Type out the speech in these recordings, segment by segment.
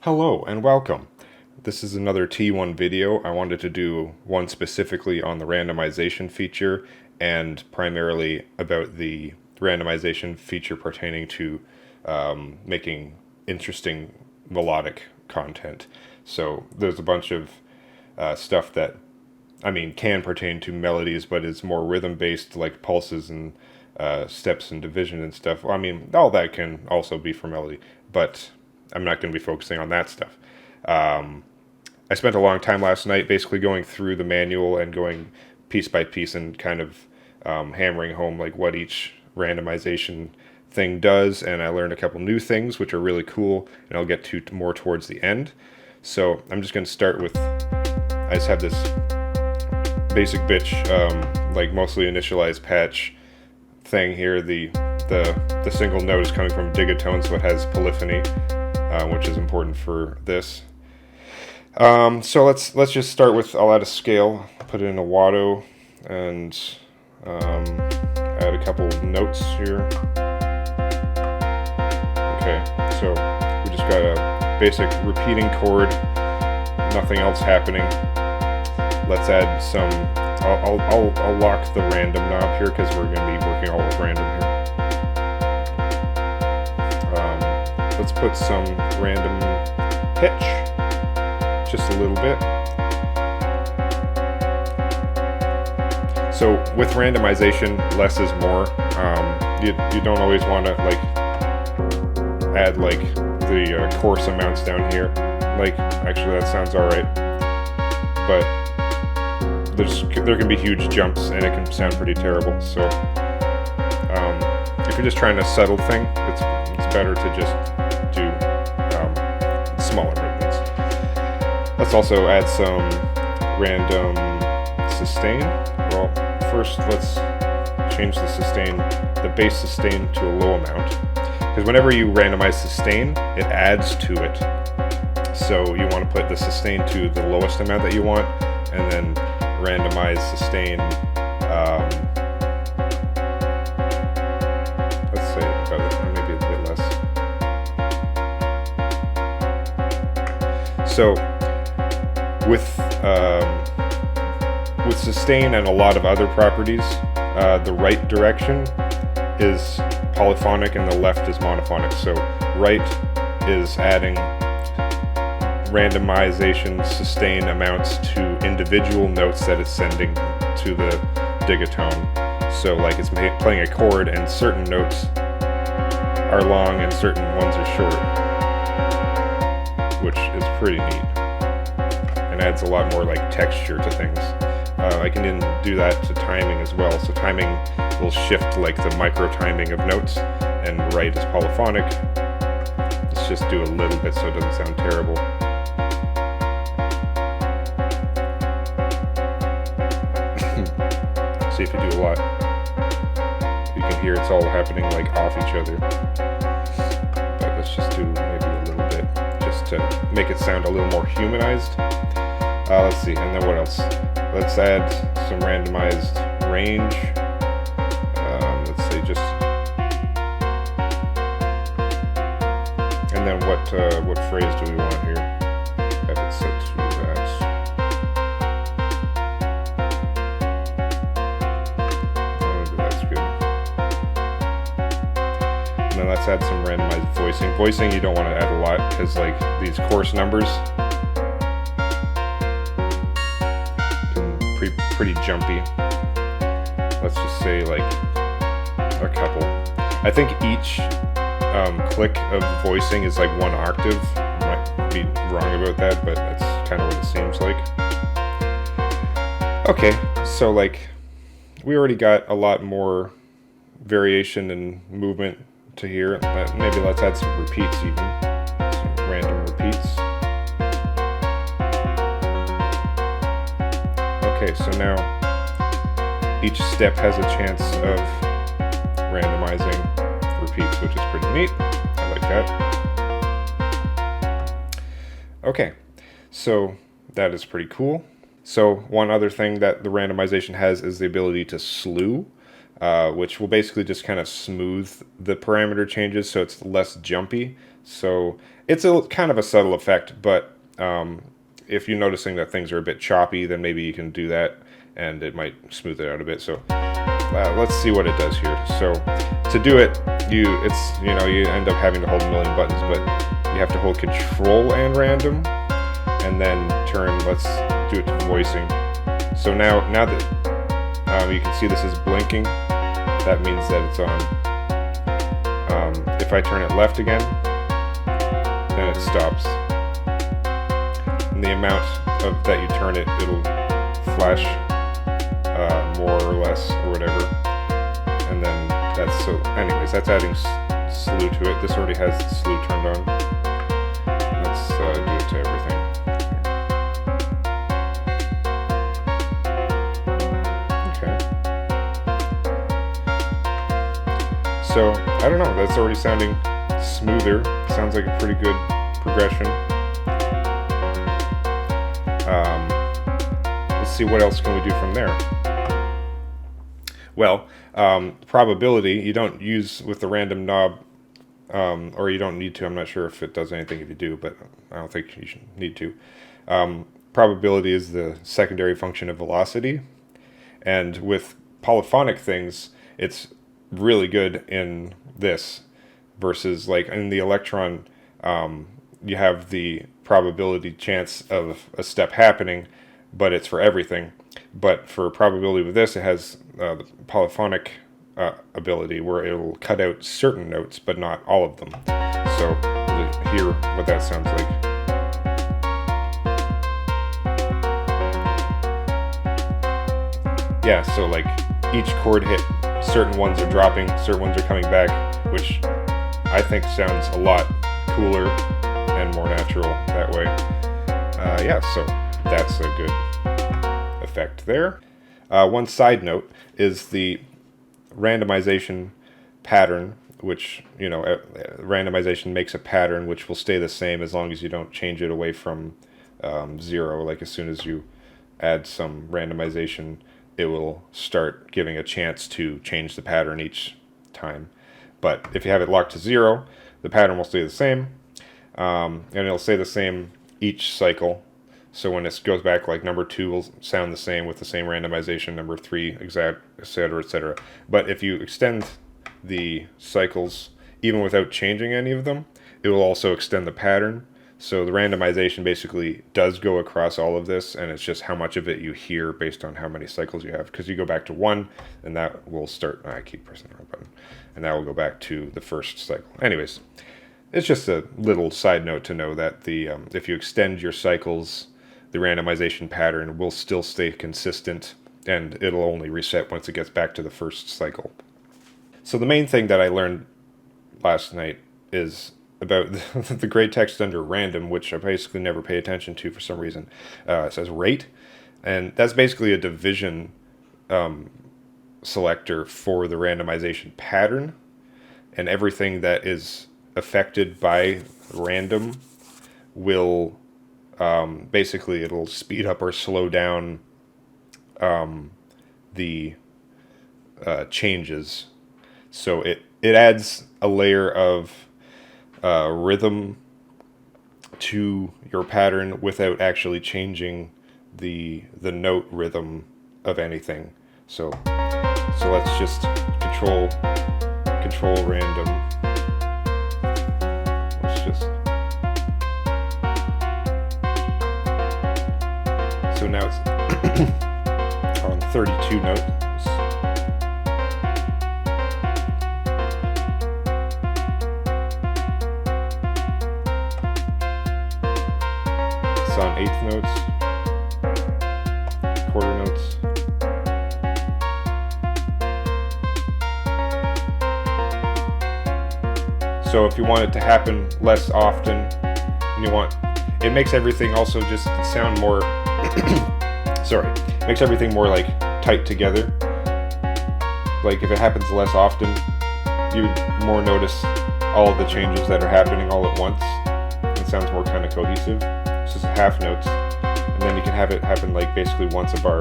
Hello and welcome. This is another T1 video. I wanted to do one specifically on the randomization feature and primarily about the randomization feature pertaining to making interesting melodic content. So there's a bunch of stuff that, can pertain to melodies, but is more rhythm-based, like pulses and steps and division and stuff. All that can also be for melody, but I'm not going to be focusing on that stuff. I spent a long time last night basically going through the manual and going piece by piece and kind of hammering home like what each randomization thing does, and I learned a couple new things which are really cool, and I'll get to more towards the end. So I'm just going to start with, I just have this basic bitch, like mostly initialized patch thing here. The single note is coming from digatone, so it has polyphony, which is important for this. So let's just start with, I'll add a scale, put it in a Watto, and add a couple notes here. Okay, so we just got a basic repeating chord, nothing else happening. Let's add some, I'll lock the random knob here because we're going to be working all with random here. Let's put some random pitch, just a little bit. So with randomization, less is more. You don't always want to like add like the coarse amounts down here. Like, actually that sounds alright, but there can be huge jumps and it can sound pretty terrible. So if you're just trying to settle thing, it's better to just do smaller movements. Let's also add some random sustain. Well, first let's change the sustain, the bass sustain, to a low amount, because whenever you randomize sustain, it adds to it. So you want to put the sustain to the lowest amount that you want, and then randomize sustain, let's say about maybe a bit less. So with sustain and a lot of other properties, the right direction is polyphonic and the left is monophonic. So right is adding randomization sustain amounts to individual notes that it's sending to the digatone. So like it's playing a chord and certain notes are long and certain ones are short, which is pretty neat and adds a lot more like texture to things. I can even do that to timing as well. So timing will shift like the micro timing of notes, and right is polyphonic. Let's just do a little bit so it doesn't sound terrible. See, if you do a lot, you can hear it's all happening like off each other. But let's just do maybe a little bit just to make it sound a little more humanized. Let's see, and then what else? Let's add some randomized range. Let's say just, and then what phrase do we want here? Have it set to that. That's good. And then let's add some randomized voicing. Voicing you don't want to add a lot because like these coarse numbers, pretty jumpy. Let's just say like a couple. I think each click of voicing is like 1 octave. I might be wrong about that, but that's kind of what it seems like. Okay, so like we already got a lot more variation and movement to here. Maybe let's add some repeats even. Some random repeats. Okay, so now each step has a chance of randomizing repeats, which is pretty neat. I like that. Okay, so that is pretty cool. So one other thing that the randomization has is the ability to slew, which will basically just kind of smooth the parameter changes so it's less jumpy. So it's a kind of a subtle effect, but if you're noticing that things are a bit choppy, then maybe you can do that and it might smooth it out a bit. So let's see what it does here. So to do it, you end up having to hold a million buttons, but you have to hold Control and Random, and then turn. Let's do it to voicing. So now that you can see this is blinking, that means that it's on. If I turn it left again, then it stops. And the amount that you turn it, it'll flash more or less or whatever. And then anyways, that's adding slew to it. This already has the slew turned on. Let's do it to everything. Okay. So, I don't know, that's already sounding smoother. Sounds like a pretty good progression. Let's see, what else can we do from there? Well, probability, you don't use with the random knob, or you don't need to. I'm not sure if it does anything if you do, but I don't think you should need to. Probability is the secondary function of velocity, and with polyphonic things, it's really good in this versus like in the Elektron, you have the probability chance of a step happening, but it's for everything. But for probability with this, it has the polyphonic ability where it'll cut out certain notes, but not all of them. So hear what that sounds like. Yeah, so like each chord hit, certain ones are dropping, certain ones are coming back, which I think sounds a lot cooler and more natural that way. Yeah, so that's a good effect there. One side note is the randomization pattern, which, randomization makes a pattern which will stay the same as long as you don't change it away from 0. Like as soon as you add some randomization, it will start giving a chance to change the pattern each time. But if you have it locked to 0, the pattern will stay the same, and it'll stay the same each cycle. So when it goes back, like number 2 will sound the same with the same randomization, number 3, exact, etc., etc. But if you extend the cycles, even without changing any of them, it will also extend the pattern. So the randomization basically does go across all of this, and it's just how much of it you hear based on how many cycles you have. Because you go back to 1, and that will start... I keep pressing the wrong button. And that will go back to the first cycle. Anyways, it's just a little side note to know that the if you extend your cycles, the randomization pattern will still stay consistent, and it'll only reset once it gets back to the first cycle. So the main thing that I learned last night is about the gray text under random, which I basically never pay attention to for some reason. It says rate, and that's basically a division selector for the randomization pattern, and everything that is affected by random will basically it'll speed up or slow down the changes. So it adds a layer of rhythm to your pattern without actually changing the note rhythm of anything. So let's just control random. Let's just... So now it's on 32 notes. It's on eighth notes, quarter notes. So if you want it to happen less often, and it makes everything also just sound more, makes everything more like tight together. Like if it happens less often, you more notice all the changes that are happening all at once. It sounds more kind of cohesive. It's just half notes, and then you can have it happen like basically once a bar.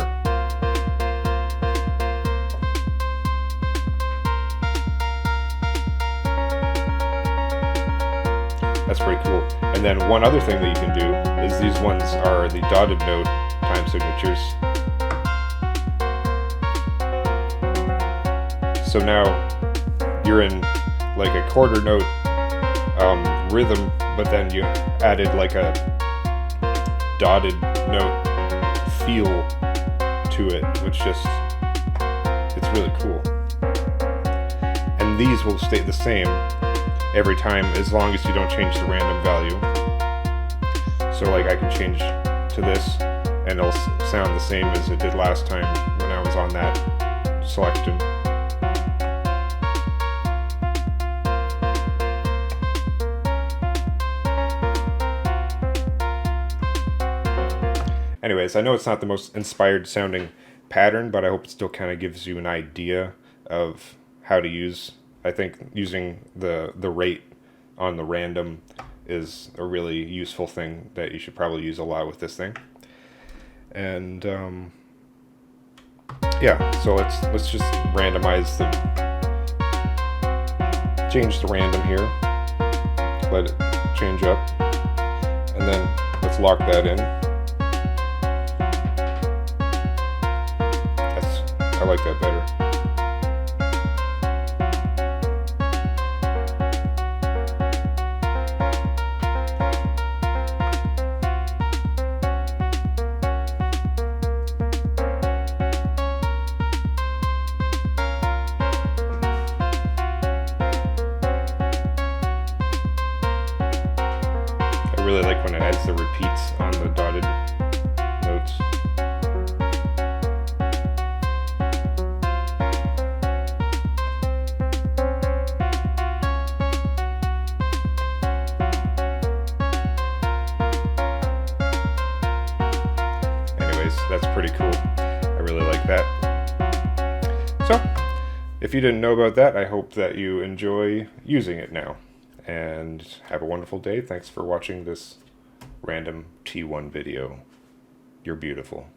That's pretty cool. And then one other thing that you can do is these ones are the dotted note time signatures. So now you're in like a quarter note rhythm, but then you added like a dotted note feel to it, which just, it's really cool. And these will stay the same every time as long as you don't change the random value. So like I can change to this and it'll sound the same as it did last time when I was on that selection. Anyways, I know it's not the most inspired sounding pattern, but I hope it still kind of gives you an idea of how to use. I think using the rate on the random is a really useful thing that you should probably use a lot with this thing. And yeah, so let's just randomize change the random here, let it change up, and then let's lock that in. I like that better. I really like when it adds the repeats on the dotted notes. That's pretty cool. I really like that. So, if you didn't know about that, I hope that you enjoy using it now. And have a wonderful day. Thanks for watching this random T1 video. You're beautiful.